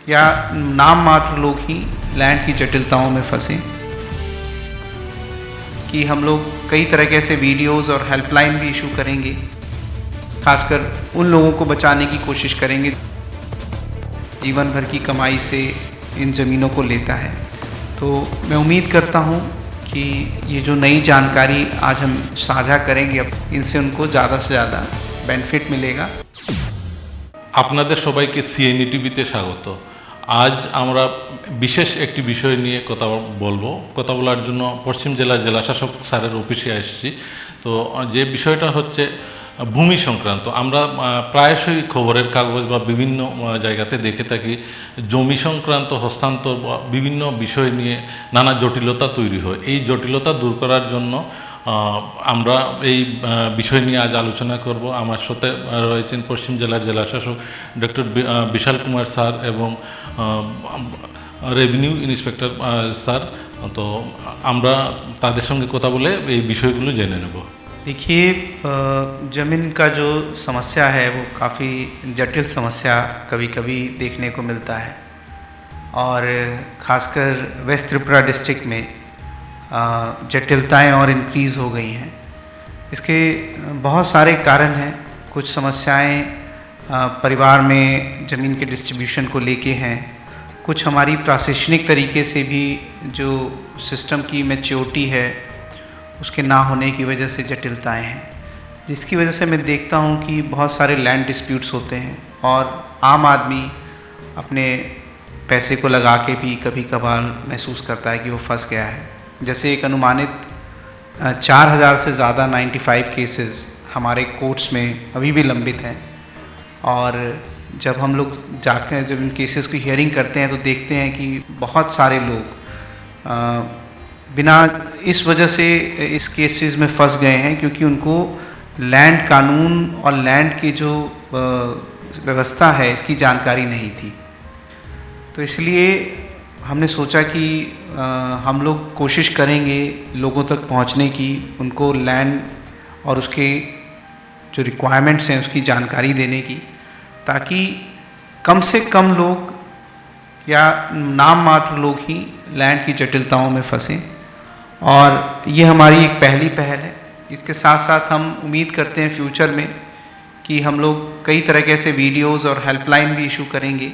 या नाम मात्र लोग ही लैंड की जटिलताओं में फंसे, कि हम लोग कई तरह के ऐसे वीडियोस और हेल्पलाइन भी इशू करेंगे, खासकर उन लोगों को बचाने की कोशिश करेंगे जीवन भर की कमाई से इन ज़मीनों को लेता है। तो मैं उम्मीद करता हूँ कि ये जो नई जानकारी आज हम साझा करेंगे, इनसे उनको ज़्यादा से ज़्यादा बेनिफिट मिलेगा। আপনাদের সবাইকে সিএনই টিভিতে স্বাগত। আজ আমরা বিশেষ একটি বিষয় নিয়ে কথা বলার জন্য পশ্চিম জেলার জেলাশাসক স্যারের অফিসে এসেছি। তো যে বিষয়টা হচ্ছে ভূমি সংক্রান্ত। আমরা প্রায়শই খবরের কাগজ বা বিভিন্ন জায়গাতে দেখে থাকি জমি সংক্রান্ত হস্তান্তর বা বিভিন্ন বিষয় নিয়ে নানা জটিলতা তৈরি হয়। এই জটিলতা দূর করার জন্য আমরা এই বিষয় নিয়ে আজ আলোচনা করব। আমার সাথে রয়েছেন পশ্চিম জেলার জেলাশাসক ডক্টর বিশাল কুমার স্যার এবং রেভিনিউ ইন্সপেক্টর স্যার। তো আমরা তাদের সঙ্গে কথা বলে এই বিষয়গুলো জেনে নেব। देखिए, ज़मीन का जो समस्या है वो काफ़ी जटिल समस्या कभी कभी देखने को मिलता है, और ख़ासकर वेस्ट त्रिपुरा डिस्ट्रिक्ट में जटिलताएं और इंक्रीज़ हो गई हैं। इसके बहुत सारे कारण हैं। कुछ समस्याएं परिवार में ज़मीन के डिस्ट्रीब्यूशन को लेके हैं, कुछ हमारी प्रशासनिक तरीके से भी जो सिस्टम की मैच्योरिटी है उसके ना होने की वजह से जटिलताएं हैं, जिसकी वजह से मैं देखता हूं कि बहुत सारे लैंड डिस्प्यूट्स होते हैं और आम आदमी अपने पैसे को लगा के भी कभी कभार महसूस करता है कि वो फंस गया है। जैसे एक अनुमानित 4000 से ज़्यादा 95 केसेस हमारे कोर्ट्स में अभी भी लंबित हैं, और जब हम लोग जाकर जब इन केसेस की हियरिंग करते हैं तो देखते हैं कि बहुत सारे लोग बिना इस वजह से इस केसेस में फंस गए हैं क्योंकि उनको लैंड कानून और लैंड की जो व्यवस्था है इसकी जानकारी नहीं थी। तो इसलिए हमने सोचा कि हम लोग कोशिश करेंगे लोगों तक पहुंचने की, उनको लैंड और उसके जो रिक्वायरमेंट्स हैं उसकी जानकारी देने की, ताकि कम से कम लोग या नाम मात्र लोग ही लैंड की जटिलताओं में फंसें। और ये हमारी एक पहली पहल है। इसके साथ साथ हम उम्मीद करते हैं फ्यूचर में कि हम लोग कई तरह के ऐसे वीडियोस और हेल्पलाइन भी इशू करेंगे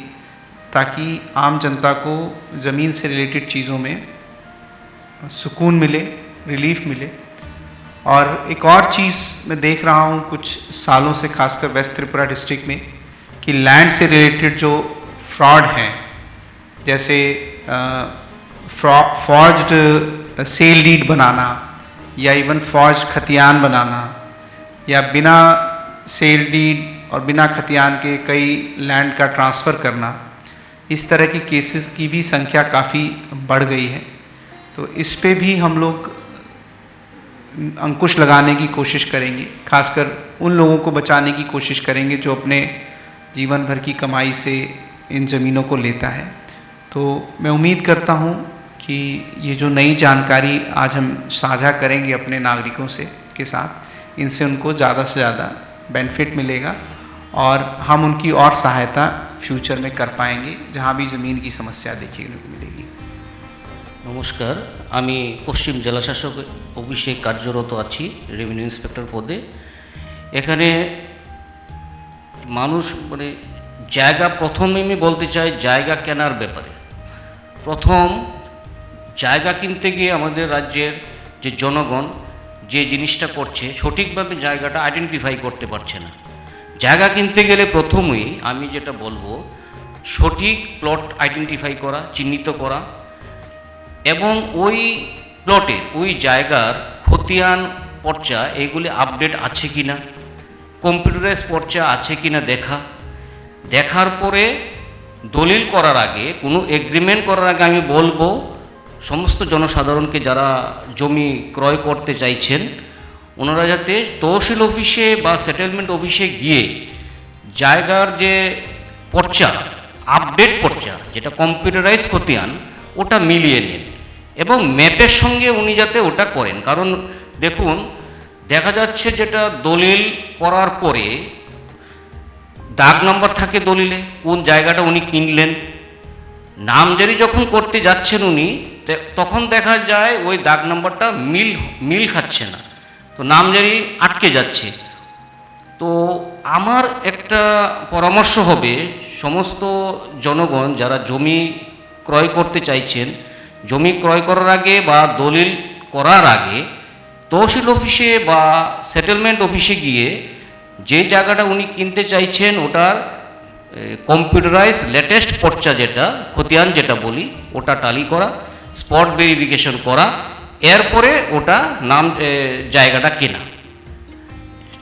ताकि आम जनता को ज़मीन से रिलेटेड चीज़ों में सुकून मिले, रिलीफ मिले। और एक और चीज़ मैं देख रहा हूँ कुछ सालों से, खासकर वेस्ट त्रिपुरा डिस्ट्रिक्ट में, कि लैंड से रिलेटेड जो फ्रॉड हैं, जैसे फॉर्ज्ड सेल डीड बनाना या इवन फॉर्ज खतियान बनाना, या बिना सेल डीड और बिना खतियान के कई लैंड का ट्रांसफ़र करना, इस तरह की केसेस की भी संख्या काफ़ी बढ़ गई है। तो इस पे भी हम लोग अंकुश लगाने की कोशिश करेंगे, खासकर उन लोगों को बचाने की कोशिश करेंगे जो अपने जीवन भर की कमाई से इन ज़मीनों को लेता है। तो मैं उम्मीद करता हूँ कि ये जो नई जानकारी आज हम साझा करेंगे अपने नागरिकों से के साथ, इनसे उनको ज़्यादा से ज़्यादा बेनिफिट मिलेगा और हम उनकी और सहायता फ्यूचर में कर पाएंगे जहाँ भी ज़मीन की समस्या देखने को मिलेगी। नमस्कार, आमी पश्चिम জেলাশাসক অফিসে কার্যরত আছি রেভিনিউ ইন্সপেক্টর পদে। এখানে মানুষ মানে জায়গা, প্রথমে আমি বলতে চাই জায়গা কেনার ব্যাপারে। প্রথম জায়গা কিনতে গিয়ে আমাদের রাজ্যের যে জনগণ যে জিনিসটা করছে, সঠিকভাবে জায়গাটা আইডেন্টিফাই করতে পারছে না। জায়গা কিনতে গেলে প্রথমেই আমি যেটা বলবো, সঠিক প্লট আইডেন্টিফাই করা, চিহ্নিত করা, এবং ওই প্লটে ওই জায়গার খতিয়ান পর্চা এগুলি আপডেট আছে কি না, কম্পিউটারাইজ পর্চা আছে কি না দেখার পরে দলিল করার আগে, কোনো এগ্রিমেন্ট করার আগে আমি বলবো সমস্ত জনসাধারণকে যারা জমি ক্রয় করতে চাইছেন ওনারা যাতে তহসিল অফিসে বা সেটেলমেন্ট অফিসে গিয়ে জায়গার যে পর্চা, আপডেট পর্চা যেটা কম্পিউটারাইজ খতিয়ান, ওটা মিলিয়ে নেন এবং ম্যাপের সঙ্গে উনি যাতে ওটা করেন। কারণ দেখুন, দেখা যাচ্ছে যেটা দলিল করার পরে দাগ নাম্বার থাকে দলিলে, কোন জায়গাটা উনি কিনলেন, নামজারি যখন করতে যাচ্ছেন উনি, তখন দেখা যায় ওই দাগ নাম্বারটা মিল খাচ্ছে না, তো নামজারি আটকে যাচ্ছে। তো আমার একটা পরামর্শ হবে, সমস্ত জনগণ যারা জমি ক্রয় করতে চাইছেন, জমি ক্রয় করার আগে বা দলিল করার আগে তহসিল অফিসে বা সেটেলমেন্ট অফিসে গিয়ে যে জায়গাটা উনি কিনতে চাইছেন ওটার কম্পিউটারাইজ লেটেস্ট পর্চা, যেটা খতিয়ান যেটা বলি, ওটা টালি করা, স্পট ভেরিফিকেশন করা, এরপরে ওটা জায়গাটা কেনা।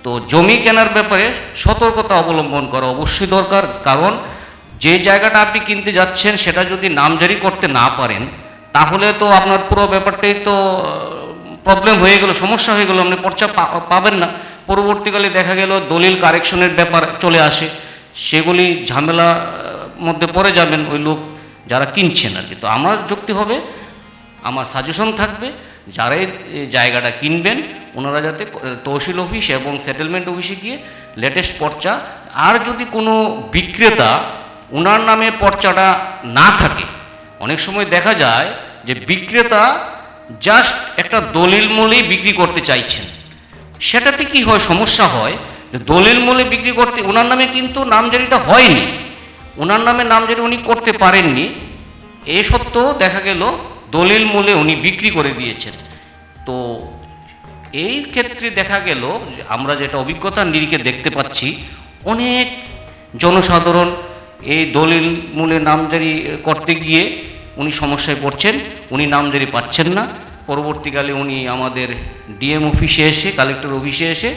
তো জমি কেনার ব্যাপারে সতর্কতা অবলম্বন করা অবশ্যই দরকার, কারণ যে জায়গাটা আপনি কিনতে যাচ্ছেন সেটা যদি নামজারি করতে না পারেন, তাহলে তো আপনার পুরো ব্যাপারটাই তো প্রবলেম হয়ে গেল, সমস্যা হয়ে গেল, আপনি পর্চা পাবেন না। পরবর্তীকালে দেখা গেল দলিল কারেকশনের ব্যাপার চলে আসে, সেগুলি ঝামেলা মধ্যে পড়ে যাবেন ওই লোক যারা কিনছেন আর কি। তো আমার যুক্তি হবে, আমার সাজেশন থাকবে, যারাই জায়গাটা কিনবেন ওনারা যাতে তহসিল অফিস এবং সেটেলমেন্ট অফিসে গিয়ে লেটেস্ট পর্চা, আর যদি কোনো বিক্রেতা ওনার নামে পর্চাটা না থাকে, অনেক সময় দেখা যায় যে বিক্রেতা জাস্ট একটা দলিল মূলেই বিক্রি করতে চাইছেন, সেটাতে কি হয়, সমস্যা হয় যে দলিল মূলে বিক্রি করতে ওনার নামে কিন্তু নামজারিটা হয়নি, ওনার নামে নামজারি উনি করতে পারেননি, এ সত্ত্বেও দেখা গেল দলিল মূলে উনি বিক্রি করে দিয়েছেন। তো এই ক্ষেত্রে দেখা গেল আমরা যেটা অভিজ্ঞতার নিরিখে দেখতে পাচ্ছি, অনেক জনসাধারণ এই দলিল মূলে নামজারি করতে গিয়ে উনি সমস্যায় পড়ছেন, উনি নামজারি পাচ্ছেন না। পরবর্তীকালে উনি আমাদের ডিএম অফিসে এসে, কালেক্টর অফিসে এসে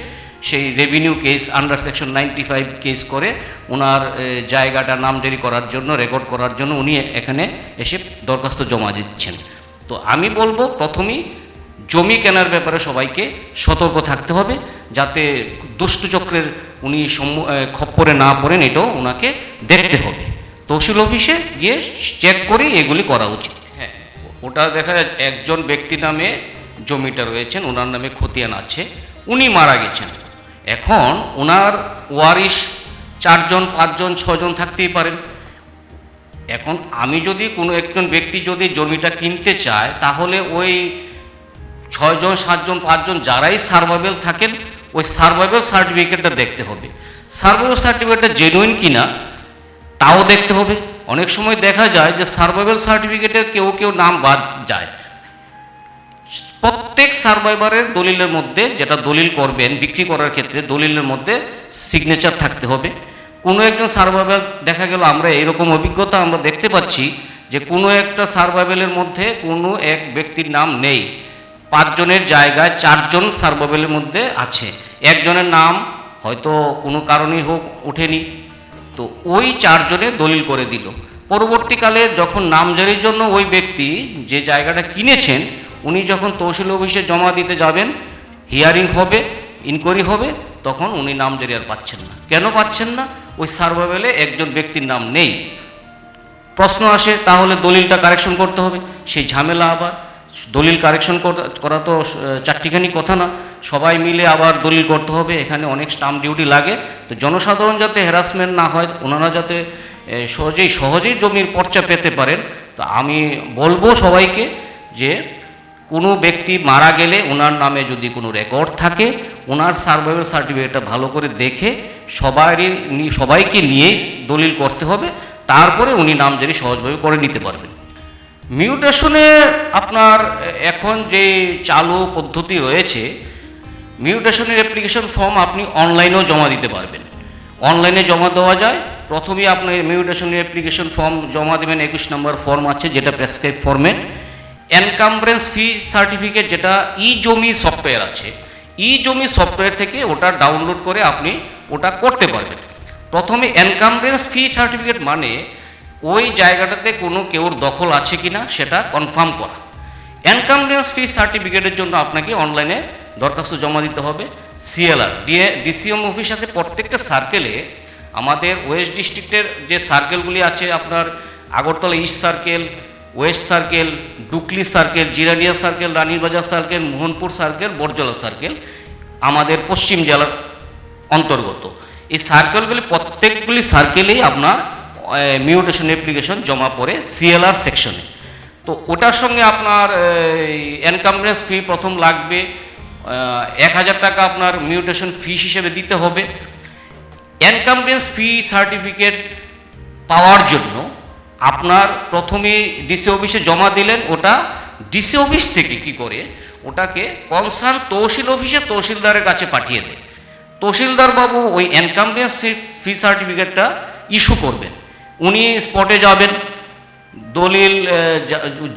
সেই revenue case under section 95 case করে ওনার জায়গাটা নামজারি করার জন্য, রেকর্ড করার জন্য উনি এখানে এসে দরখাস্ত জমা দিচ্ছেন। তো আমি বলবো, প্রথমেই জমি কেনার ব্যাপারে সবাইকে সতর্ক থাকতে হবে, যাতে দুষ্টচক্রের উনি খপ্পরে না পড়েন, এটাও ওনাকে দেখতে হবে। তহসিল অফিসে গিয়ে চেক করে এগুলি করা উচিত। হ্যাঁ, ওটা দেখা যায় একজন ব্যক্তি নামে জমিটা রয়েছেন, ওনার নামে খতিয়ান আছে, উনি মারা গেছেন, এখন ওনার ওয়ারিশ 4 জন 5 জন 6 জন থাকতেই পারেন। এখন আমি যদি কোনো একজন ব্যক্তি যদি জমিটা কিনতে চায়, তাহলে ওই 6 জন 7 জন 5 জন যারাই সার্ভাইভেল থাকেন, ওই সার্ভাইভেল সার্টিফিকেটটা দেখতে হবে, সার্ভাইভেল সার্টিফিকেটটা জেনুইন কিনা তাও দেখতে হবে। অনেক সময় দেখা যায় যে সার্ভাইভেল সার্টিফিকেটে কেউ নাম বাদ যায়। প্রত্যেক সার্ভাইভারের দলিলের মধ্যে, যেটা দলিল করবেন বিক্রি করার ক্ষেত্রে, দলিলের মধ্যে সিগনেচার থাকতে হবে। কোনো একজন সার্ভাইভার দেখা গেল, আমরা এরকম অভিজ্ঞতা আমরা দেখতে পাচ্ছি যে কোনো একটা সার্ভাইভেলের মধ্যে কোনো এক ব্যক্তির নাম নেই, 5 জনের জায়গায় 4 জন সার্ভাইভেলের মধ্যে আছে, একজনের নাম হয়তো কোনো কারণেই হোক ওঠেনি, তো ওই 4 জনে দলিল করে দিল। পরবর্তীকালে যখন নামজারির জন্য ওই ব্যক্তি যে জায়গাটা কিনেছেন, উনি যখন তহসিল অফিসে জমা দিতে যাবেন, হিয়ারিং হবে, ইনকোয়ারি হবে, তখন উনি নামজারি আর পাচ্ছেন না। কেন পাচ্ছেন না? ওই সার্ভাইভেলে একজন ব্যক্তির নাম নেই। প্রশ্ন আসে, তাহলে দলিলটা কারেকশন করতে হবে, সেই ঝামেলা আবার। দলিল কারেকশন করা তো চারটিখানি কথা না, সবাই মিলে আবার দলিল করতে হবে, এখানে অনেক স্টাম্প ডিউটি লাগে। তো জনসাধারণ যাতে হ্যারাসমেন্ট না হয়, ওনারা যাতে সহজেই জমির পর্চা পেতে পারেন, তো আমি বলবো সবাইকে যে কোনো ব্যক্তি মারা গেলে ওনার নামে যদি কোনো রেকর্ড থাকে, ওনার সার্ভাইভাল সার্টিফিকেটটা ভালো করে দেখে সবাইকে নিয়েই দলিল করতে হবে, তারপরে উনি নামজারি সহজভাবে করে নিতে পারবেন। মিউটেশনে আপনার এখন যে চালু পদ্ধতি রয়েছে, মিউটেশনের অ্যাপ্লিকেশন ফর্ম আপনি অনলাইনেও জমা দিতে পারবেন। অনলাইনে জমা দেওয়া যায়। প্রথমেই আপনি মিউটেশনের অ্যাপ্লিকেশন ফর্ম জমা দেবেন, 21 নম্বর ফর্ম আছে যেটা প্রেসক্রাইব ফর্মেট। এনকামব্রেন্স ফি সার্টিফিকেট যেটা ই জমি সফটওয়্যার আছে, ই জমি সফটওয়্যার থেকে ওটা ডাউনলোড করে আপনি ওটা করতে পারবেন। প্রথমে এনকামব্রেন্স ফি সার্টিফিকেট মানে ওই জায়গাটাতে কোনো কেউর দখল আছে কিনা সেটা কনফার্ম করা। এনকামব্রেন্স ফি সার্টিফিকেটের জন্য আপনাকে অনলাইনে দরখাস্ত জমা দিতে হবে। সিএলআর ডিসিএম অফিস আছে প্রত্যেকটা সার্কেলে। আমাদের ওয়েস্ট ডিস্ট্রিক্টের যে সার্কেলগুলি আছে, আপনার Agartala east circle, west circle, Dukli circle, Jirania circle, Ranirbazar circle, Mohanpur circle, Barjala circle আমাদের পশ্চিম জেলার অন্তর্গত। এই সার্কেলগুলি প্রত্যেকগুলি সার্কেলেই আপনার মিউটেশন অ্যাপ্লিকেশন জমা পড়ে সিএলআর সেকশনে। তো ওটার সঙ্গে আপনার এনকামব্রেন্স ফি প্রথম লাগবে 1000 টাকা আপনার মিউটেশন ফি হিসেবে দিতে হবে। এনকামব্রেন্স ফি সার্টিফিকেট পাওয়ার জন্য আপনার প্রথমে ডিসি অফিসে জমা দিলেন, ওটা ডিসি অফিস থেকে কি করে ওটাকে কনসার্ন তহসিল অফিসে তহসিলদারের কাছে পাঠিয়ে দেয়। তহসিলদার বাবু ওই এনকামব্রেন্স ফি সার্টিফিকেটটা ইস্যু করবেন। উনি স্পটে যাবেন, দলিল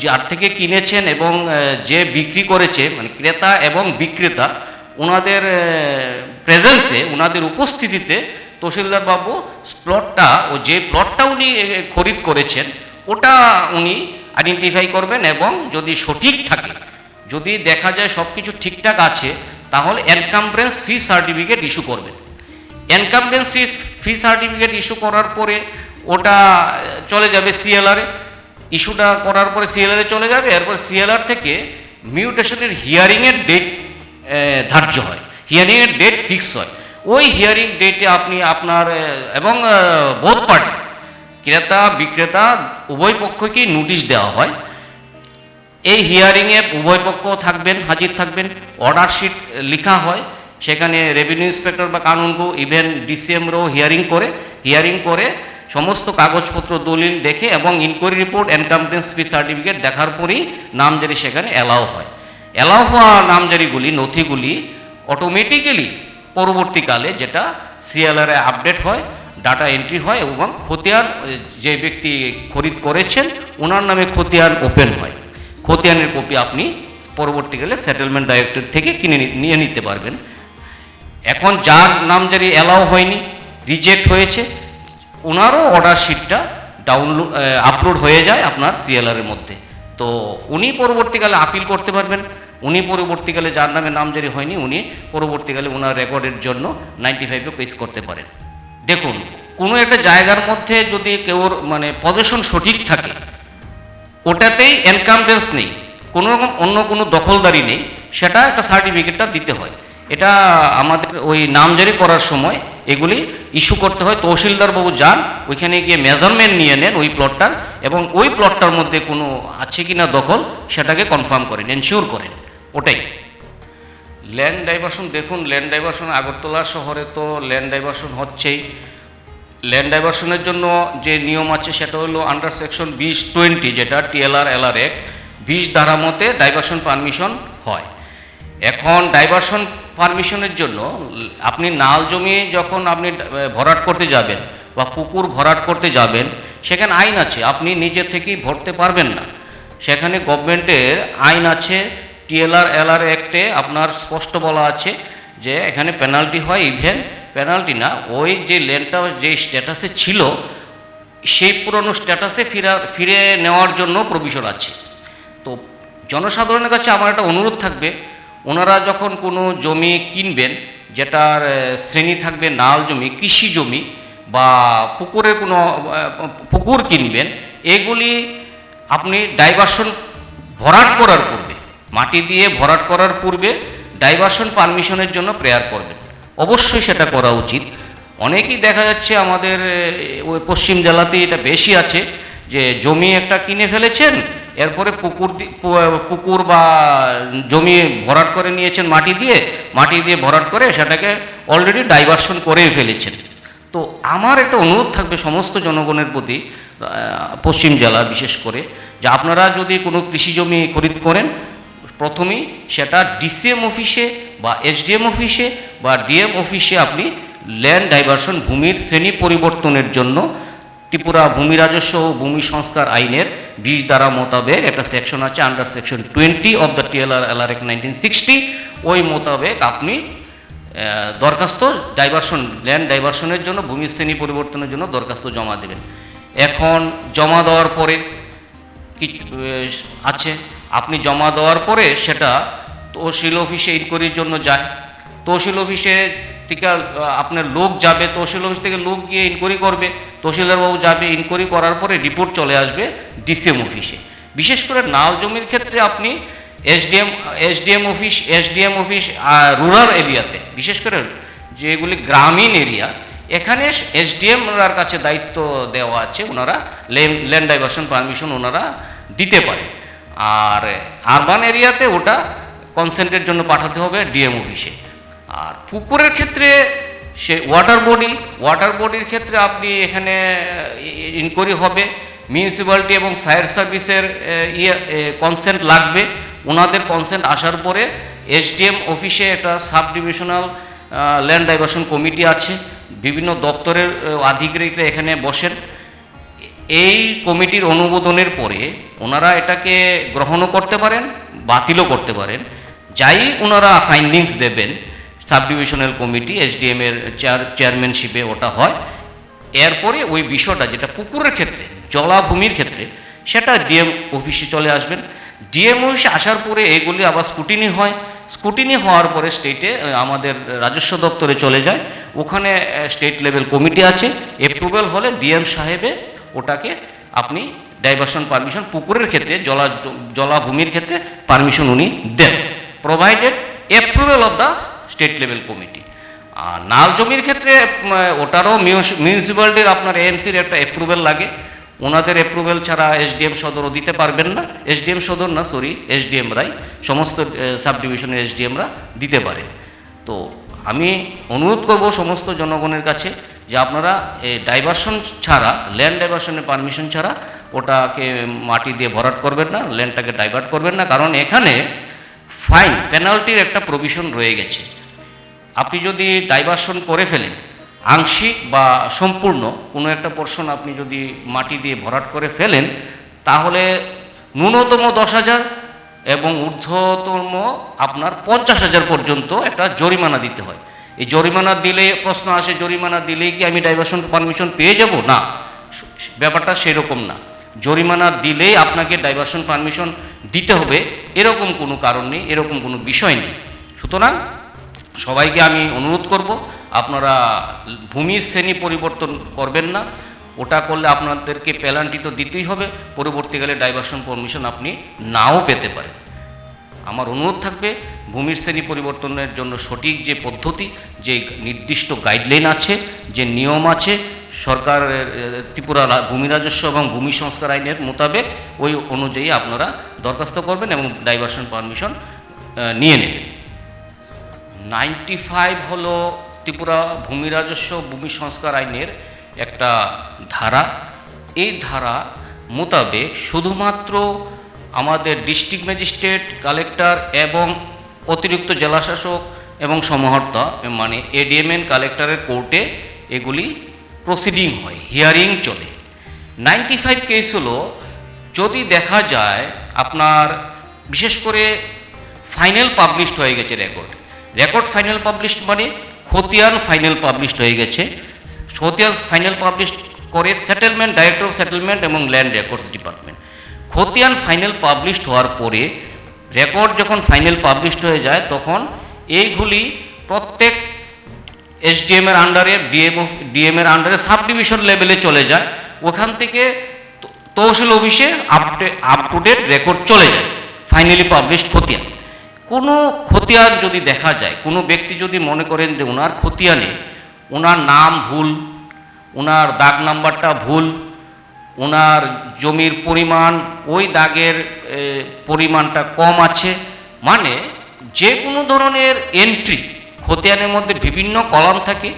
যার থেকে কিনেছেন এবং যে বিক্রি করেছে মানে ক্রেতা এবং বিক্রেতা ওনাদের প্রেজেন্সে, ওনাদের উপস্থিতিতে তহসিলদার বাবু প্লটটা ও যে প্লটটা উনি খরিদ করেছেন ওটা উনি আইডেন্টিফাই করবেন এবং যদি সঠিক থাকে, যদি দেখা যায় সব কিছু ঠিকঠাক আছে, তাহলে এনকামব্রেন্স ফি সার্টিফিকেট ইস্যু করবেন। এনকামব্রেন্স ফি সার্টিফিকেট ইস্যু করার পরে ওটা চলে যাবে সিএলআরে। ইস্যুটা করার পরে সিএলআরে চলে যাবে, এরপর সিএলআর থেকে মিউটেশনের হিয়ারিংয়ের ডেট ধার্য হয়, হিয়ারিংয়ের ডেট ফিক্স হয়। ওই হিয়ারিং ডেটে আপনি আপনার এবং বোথ পার্টি ক্রেতা বিক্রেতা উভয় পক্ষকেই নোটিশ দেওয়া হয়। এই হিয়ারিংয়ে উভয় পক্ষ থাকবেন, হাজির থাকবেন, অর্ডার শিট লেখা হয়, সেখানে রেভিনিউ ইন্সপেক্টর বা কানুনগো ইভেন ডিসিএমরাও হিয়ারিং করে সমস্ত কাগজপত্র দলিল দেখে এবং ইনকোয়ারি রিপোর্ট এনকামব্রেন্স ফি সার্টিফিকেট দেখার পরেই নামজারি সেখানে অ্যালাউ হয়। অ্যালাউ হওয়া নামজারিগুলি নথিগুলি অটোমেটিক্যালি পরবর্তীকালে যেটা সিএলআরে আপডেট হয়, ডাটা এন্ট্রি হয় এবং খতিয়ান যে ব্যক্তি খরিদ করেছেন ওনার নামে খতিয়ান ওপেন হয়। খতিয়ানের কপি আপনি পরবর্তীকালে সেটেলমেন্ট ডাইরেক্টরেট থেকে নিয়ে নিতে পারবেন। এখন যার নামজারি অ্যালাউ হয়নি, রিজেক্ট হয়েছে, ওনারও অর্ডার শিটটা আপলোড হয়ে যায় আপনার সিএলআরের মধ্যে। তো উনি পরবর্তীকালে আপিল করতে পারবেন। উনি পরবর্তীকালে যার নামে নামজারি হয়নি উনি পরবর্তীকালে ওনার রেকর্ডের জন্য 95-এ পেশ করতে পারেন। দেখুন, কোনো একটা জায়গার মধ্যে যদি কেউর মানে পজিশন সঠিক থাকে, ওটাতেই এনকামব্রেন্স নেই, কোনো রকম অন্য কোনো দখলদারি নেই, সেটা একটা সার্টিফিকেটটা দিতে হয়। এটা আমাদের ওই নামজারি করার সময় এগুলি ইস্যু করতে হয়। তহসিলদার বাবু যান, ওইখানে গিয়ে মেজারমেন্ট নিয়ে নেন ওই প্লটটার এবং ওই প্লটটার মধ্যে কোনো আছে কি না দখল সেটাকে কনফার্ম করেন, এনশিওর করেন। ওটাই ল্যান্ড ডাইভারশন। দেখুন, ল্যান্ড ডাইভারশন আগরতলা শহরে তো ল্যান্ড ডাইভারশন হচ্ছেই। ল্যান্ড ডাইভারশনের জন্য যে নিয়ম আছে সেটা হলো আন্ডার সেকশন 20-20 যেটা TLR-LR অ্যাক্ট 20 ধারা মতে ডাইভারশন পারমিশন হয়। এখন ডাইভারশন পারমিশনের জন্য আপনি নাল জমি যখন আপনি ভরাট করতে যাবেন বা পুকুর ভরাট করতে যাবেন, সেখানে আইন আছে, আপনি নিজে থেকেই ভরতে পারবেন না। সেখানে গভর্নমেন্টের আইন আছে, TLR-LR অ্যাক্টে আপনার স্পষ্ট বলা আছে যে এখানে পেনাল্টি হয়। ইভেন পেনাল্টি না, ওই যে ল্যান্ডটা যে স্ট্যাটাসে ছিল সেই পুরনো স্ট্যাটাসে ফিরে নেওয়ার জন্য প্রভিশন আছে। তো জনসাধারণের কাছে আমার একটা অনুরোধ থাকবে, ওনারা যখন কোনো জমি কিনবেন যেটার শ্রেণী থাকবে নাল জমি, কৃষি জমি বা পুকুরের কোনো পুকুর কিনবেন, এগুলি আপনি ডাইভারশন ভরাট করার পূর্বে, মাটি দিয়ে ভরাট করার পূর্বে ডাইভারশন পারমিশনের জন্য প্রেয়ার করবেন। অবশ্যই সেটা করা উচিত। অনেকেই দেখা যাচ্ছে আমাদের ওই পশ্চিম জেলাতেই এটা বেশি আছে যে জমি একটা কিনে ফেলেছেন, এরপরে পুকুর বা জমি ভরাট করে নিয়েছেন মাটি দিয়ে ভরাট করে সেটাকে অলরেডি ডাইভারশন করেই ফেলেছেন। তো আমার একটা অনুরোধ থাকবে সমস্ত জনগণের প্রতি, পশ্চিম জেলা বিশেষ করে, যে আপনারা যদি কোনো কৃষি জমি খরিদ করেন, প্রথমেই সেটা ডিসিএম অফিসে বা এসডিএম অফিসে বা ডিএম অফিসে আপনি ল্যান্ড ডাইভারশন ভূমির শ্রেণী পরিবর্তনের জন্য ত্রিপুরা ভূমি রাজস্ব ও ভূমি সংস্কার আইনের 20 ধারা মোতাবেক একটা সেকশন আছে, under section 20 of the TLR-LR act 1960, ওই মোতাবেক আপনি দরখাস্ত ডাইভারশন ল্যান্ড ডাইভারশনের জন্য ভূমি শ্রেণী পরিবর্তনের জন্য দরখাস্ত জমা দেবেন। এখন জমা দেওয়ার পরে কি আছে, আপনি জমা দেওয়ার পরে সেটা তহসিল অফিসে ইনকোয়ারির জন্য যায়। তহসিল অফিসে থেকে আপনার লোক যাবে, তহসিল অফিস থেকে লোক গিয়ে ইনকোয়ারি করবে, তহসিলদারবাবু যাবে, ইনকোয়ারি করার পরে রিপোর্ট চলে আসবে ডিসিএম অফিসে। বিশেষ করে নাল জমির ক্ষেত্রে আপনি এসডিএম অফিস রুরাল এরিয়াতে, বিশেষ করে যেগুলি গ্রামীণ এরিয়া, এখানে এসডিএমরার কাছে দায়িত্ব দেওয়া আছে, ওনারা ল্যান্ড ডাইভারশন পারমিশন ওনারা দিতে পারে। আর আরবান এরিয়াতে ওটা কনসেন্টের জন্য পাঠাতে হবে ডিএম অফিসে। আর পুকুরের ক্ষেত্রে সে ওয়াটার বডির ক্ষেত্রে আপনি এখানে ইনকোয়ারি হবে, মিউনিসিপ্যালিটি এবং ফায়ার সার্ভিসের কনসেন্ট লাগবে। ওনাদের কনসেন্ট আসার পরে এসডিএম অফিসে একটা sub divisional land diversion committee আছে, বিভিন্ন দপ্তরের আধিকারিকরা এখানে বসেন। এই কমিটির অনুমোদনের পরে ওনারা এটাকে গ্রহণও করতে পারেন, বাতিলও করতে পারেন, যাই ওনারা ফাইন্ডিংস দেবেন। সাব ডিভিশনাল কমিটি এসডিএম এর চেয়ারম্যানশিপে ওটা হয়। এরপরে ওই বিষয়টা যেটা পুকুরের ক্ষেত্রে, জলাভূমির ক্ষেত্রে, সেটা ডিএম অফিসে চলে আসবেন। ডিএম অফিসে আসার পরে এগুলি আবার স্কুটিনি হয়। স্কুটিনি হওয়ার পরে স্টেটে আমাদের রাজস্ব দপ্তরে চলে যায়। ওখানে স্টেট লেভেল কমিটি আছে, অ্যাপ্রুভাল হলে ডিএম সাহেবে ওটাকে আপনি ডাইভারশন পারমিশন পুকুরের ক্ষেত্রে, জলাভূমির ক্ষেত্রে পারমিশন উনি দেন, provided approval of the state level committee. আর নাল জমির ক্ষেত্রে ওটারও মিউনিসিপ্যালিটির আপনার এএমসির একটা অ্যাপ্রুভাল লাগে। ওনাদের অ্যাপ্রুভাল ছাড়া এসডিএম সদরও দিতে পারবেন না, এসডিএমরাই সমস্ত সাব ডিভিশনের এসডিএমরা দিতে পারে। তো আমি অনুরোধ করব সমস্ত জনগণের কাছে যে আপনারা ডাইভারশন ছাড়া, ল্যান্ড ডাইভারশনের পারমিশন ছাড়া ওটাকে মাটি দিয়ে ভরাট করবেন না, ল্যান্ডটাকে ডাইভার্ট করবেন না। কারণ এখানে ফাইন পেনাল্টির একটা প্রভিশন রয়ে গেছে। আপনি যদি ডাইভারশন করে ফেলেন, আংশিক বা সম্পূর্ণ কোনো একটা পোর্শন আপনি যদি মাটি দিয়ে ভরাট করে ফেলেন, তাহলে ন্যূনতম 10,000 এবং ঊর্ধ্বতম আপনার 50,000 পর্যন্ত একটা জরিমানা দিতে হয়। এই জরিমানা দিলে প্রশ্ন আসে, জরিমানা দিলেই কি আমি ডাইভারশন পারমিশন পেয়ে যাব? না, ব্যাপারটা সেরকম না। জরিমানা দিলেই আপনাকে ডাইভারশন পারমিশন দিতে হবে এরকম কোনো কারণ নেই, এরকম কোনো বিষয় নেই। সুতরাং সবাইকে আমি অনুরোধ করব, আপনারা ভূমির শ্রেণী পরিবর্তন করবেন না। ওটা করলে আপনাদেরকে পেনাল্টি তো দিতেই হবে, পরবর্তীকালে ডাইভারশন পারমিশন আপনি নাও পেতে পারেন। আমার অনুরোধ থাকবে, ভূমির শ্রেণী পরিবর্তনের জন্য সঠিক যে পদ্ধতি, যে নির্দিষ্ট গাইডলাইন আছে, যে নিয়ম আছে সরকারের, ত্রিপুরা ভূমি রাজস্ব এবং ভূমি সংস্কার আইনের মোতাবেক, ওই অনুযায়ী আপনারা দরখাস্ত করবেন এবং ডাইভারশন পারমিশন নিয়ে নেবেন। 95 হলো ত্রিপুরা ভূমি রাজস্ব ভূমি সংস্কার আইনের একটা ধারা। এই ধারা মোতাবেক শুধুমাত্র আমাদের ডিস্ট্রিক্ট ম্যাজিস্ট্রেট, কালেক্টর এবং অতিরিক্ত জেলাশাসক এবং সমাহর্তা মানে এডিএমএন কালেক্টরের কোর্টে এগুলি প্রসিডিং হয়, হিয়ারিং চলে। 95 কেস হলো যদি দেখা যায় আপনার বিশেষ করে ফাইনাল পাবলিশড হয়ে গেছে রেকর্ড ফাইনাল পাবলিশড মানে খতিয়ান ফাইনাল পাবলিশড হয়ে গেছে। খতিয়ান ফাইনাল পাবলিশড করে সেটেলমেন্ট, ডাইরেক্টর অফ সেটেলমেন্ট এবং ল্যান্ড রেকর্ডস ডিপার্টমেন্ট। খতিয়ান ফাইনাল পাবলিশড হওয়ার পরে রেকর্ড যখন ফাইনাল পাবলিশড হয়ে যায়, তখন এইগুলি প্রত্যেক এসডিএম এর আন্ডারে, ডিএম এর আন্ডারে সাব ডিভিশন লেভেলে চলে যায়। ওখান থেকে তহসিল অফিসে আপ টু ডেট রেকর্ড চলে যায় ফাইনালি পাবলিশড খতিয়ান। কোনো খতিয়ান যদি দেখা যায়, কোনো ব্যক্তি যদি মনে করেন যে ওনার খতিয়ানে ওনার নাম ভুল, ওনার দাগ নাম্বারটা ভুল, ওনার জমির পরিমাণ ওই দাগের পরিমাণটা কম আছে, মানে যে কোনো ধরনের এন্ট্রি, খতিয়ানের মধ্যে বিভিন্ন কলাম থাকে,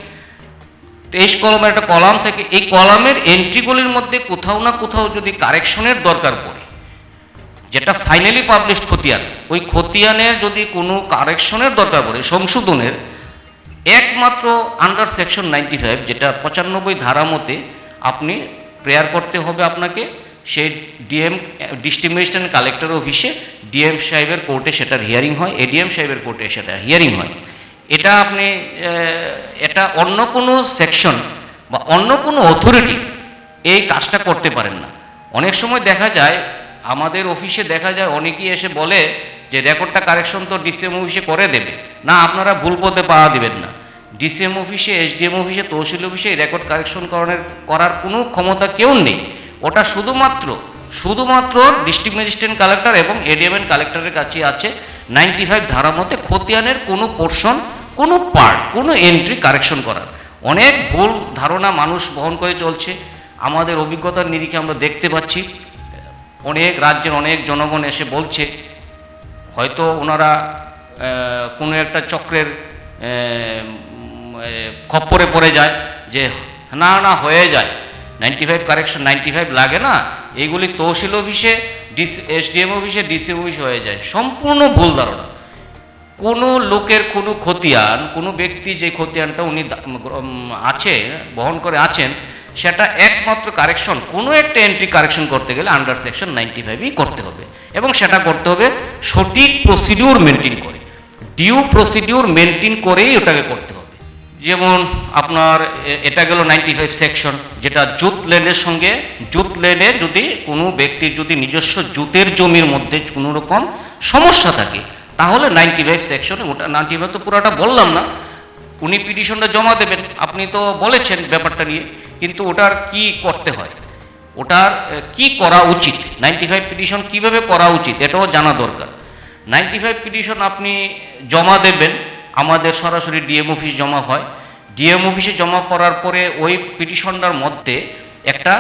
23 কলামের একটা কলাম থাকে, এই কলামের এন্ট্রিগুলির মধ্যে কোথাও না কোথাও যদি কারেকশনের দরকার পড়ে, যেটা ফাইনালি পাবলিশড খতিয়ান, ওই খতিয়ানের যদি কোনো কারেকশনের দরকার পড়ে, সংশোধনের, একমাত্র আন্ডার সেকশন 95 যেটা 95 ধারা মতে আপনি প্রেয়ার করতে হবে আপনাকে সেই ডিএম, ডিস্ট্রিক্ট ম্যাজিস্ট্রেট কালেক্টর অফিসে, ডিএম সাহেবের কোর্টে সেটার হিয়ারিং হয়, এডিএম সাহেবের কোর্টে সেটা হিয়ারিং হয়। এটা আপনি এটা অন্য কোনো সেকশন বা অন্য কোনো অথরিটি এই কাজটা করতে পারেন না। অনেক সময় দেখা যায় আমাদের অফিসে দেখা যায় অনেকেই এসে বলে যে রেকর্ডটা কারেকশন তো ডিসিএম অফিসে করে দেবে না, আপনারা ভুল পথে পাওয়া দিবেন না। ডিসিএম অফিসে, এসডিএম অফিসে, তহসিল অফিসে এই রেকর্ড কারেকশন করার কোনো ক্ষমতা কেউ নেই। ওটা শুধুমাত্র ডিস্ট্রিক্ট ম্যাজিস্ট্রেট কালেক্টর এবং এডিএমএন কালেক্টরের কাছে আছে। 95 ধারা মতে খতিয়ানের কোনো পোর্শন, কোনো পার্ট, কোনো এন্ট্রি কারেকশন করার, অনেক ভুল ধারণা মানুষ বহন করে চলছে। আমাদের অভিজ্ঞতার নিরিখে আমরা দেখতে পাচ্ছি অনেক রাজ্যের অনেক জনগণ এসে বলছে, হয়তো ওনারা কোনো একটা চক্রের খপ্পরে পড়ে যায় যে না হয়ে যায় 95 কারেকশন 95 লাগে না, এইগুলি তহসিল অফিসে এসডিএম অফিসে ডিসি অফিসে হয়ে যায়। সম্পূর্ণ ভুল ধারণা। কোনো লোকের কোনো খতিয়ান, কোনো ব্যক্তি যে খতিয়ানটা উনি আছে বহন করে আছেন, সেটা একমাত্র কারেকশন, কোনো একটা এন্ট্রি কারেকশন করতে গেলে আন্ডার সেকশন 95ই করতে হবে, এবং সেটা করতে হবে সঠিক প্রসিডিউর মেনটেন করে, ডিউ প্রসিডিউর মেনটেন করেই ওটাকে করতে হবে। যেমন আপনার এটা গেল 95 সেকশন, যেটা জুত ল্যান্ডের সঙ্গে, জুত ল্যান্ডে যদি কোনো ব্যক্তির যদি নিজস্ব জুতের জমির মধ্যে কোনো রকম সমস্যা থাকে, তাহলে 95 সেকশনে, ওটা 95 তো পুরোটা বললাম না, উনি পিটিশনটা জমা দেবেন। আপনি তো বলেছেন ব্যাপারটা নিয়ে, কিন্তু ওটার কি করতে হয়, ওটার কি করা উচিত, 95 পিটিশন কিভাবে করা উচিত এটাও জানা দরকার। 95 পিটিশন আপনি জমা দেবেন, আমাদের সরাসরি ডিএম অফিস জমা হয়। ডিএম অফিসে জমা করার পরে ওই পিটিশনটার মধ্যে একটা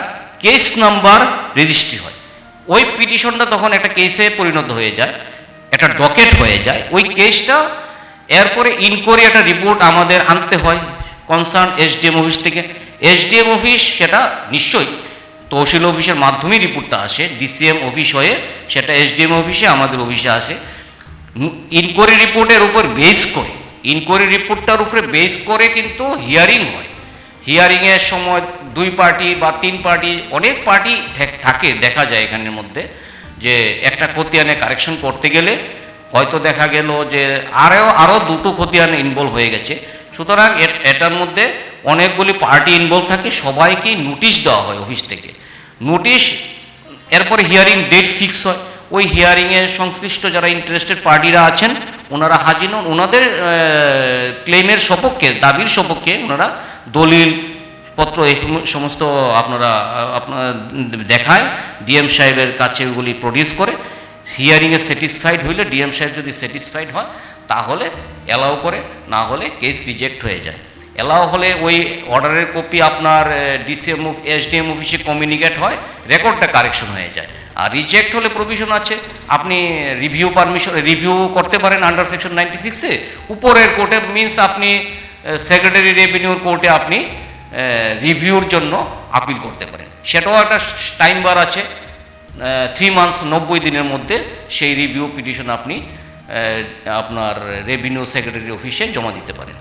কেস নাম্বার রেজিস্ট্রি হয়। ওই পিটিশনটা তখন একটা কেসে পরিণত হয়ে যায়, একটা ডকেট হয়ে যায় ওই কেসটা। এরপরে ইনকোয়ারি একটা রিপোর্ট আমাদের আনতে হয় কনসার্ন এসডিএম অফিস থেকে। এসডিএম অফিস সেটা নিশ্চয়ই তহসিল অফিসের মাধ্যমে রিপোর্টটা আসে, ডিসিএম অফিস হয়ে সেটা এসডিএম অফিসে আমাদের অফিসে আসে। ইনকোয়ারি রিপোর্টের উপর বেস করে, ইনকোয়ারি রিপোর্টটার উপরে বেস করে কিন্তু হিয়ারিং হয়। হিয়ারিংয়ের সময় 2 পার্টি বা 3 পার্টি, অনেক পার্টি থাকে দেখা যায় এখানের মধ্যে, যে একটা খতিয়ানে কারেকশন করতে গেলে হয়তো দেখা গেল যে আরও 2টো খতিয়ান ইনভলভ হয়ে গেছে। সুতরাং এটার মধ্যে অনেকগুলি পার্টি ইনভলভ থাকে, সবাইকেই নোটিশ দেওয়া হয় অফিস থেকে। নোটিশ, এরপরে হিয়ারিং ডেট ফিক্স হয়। ওই হিয়ারিংয়ে সংশ্লিষ্ট যারা ইন্টারেস্টেড পার্টিরা আছেন ওনারা হাজির হন, ওনাদের ক্লেমের সপক্ষে, দাবির সপক্ষে ওনারা দলিল পত্র এই সমস্ত আপনারা দেখায়, ডিএম সাহেবের কাছে ওগুলি প্রডিউস করে। হিয়ারিংয়ে স্যাটিসফাইড হইলে, ডিএম সাহেব যদি স্যাটিসফাইড হয় তাহলে অ্যালাউ করে, না হলে কেস রিজেক্ট হয়ে যায়। অ্যালাউ হলে ওই অর্ডারের কপি আপনার ডিসিএম এসডিএম অফিসে কমিউনিকেট হয়, রেকর্ডটা কারেকশন হয়ে যায়। আর রিজেক্ট হলে প্রভিশন আছে, আপনি রিভিউ করতে পারেন আন্ডার সেকশন 96-এ। উপরের কোর্টে মিনস আপনি সেক্রেটারি রেভিনিউর কোর্টে আপনি রিভিউর জন্য আপিল করতে পারেন। সেটাও একটা টাইম বার আছে, 3 মান্থস 90 দিনের মধ্যে সেই রিভিউ পিটিশন আপনি আপনার রেভিনিউ সেক্রেটারি অফিসে জমা দিতে পারেন।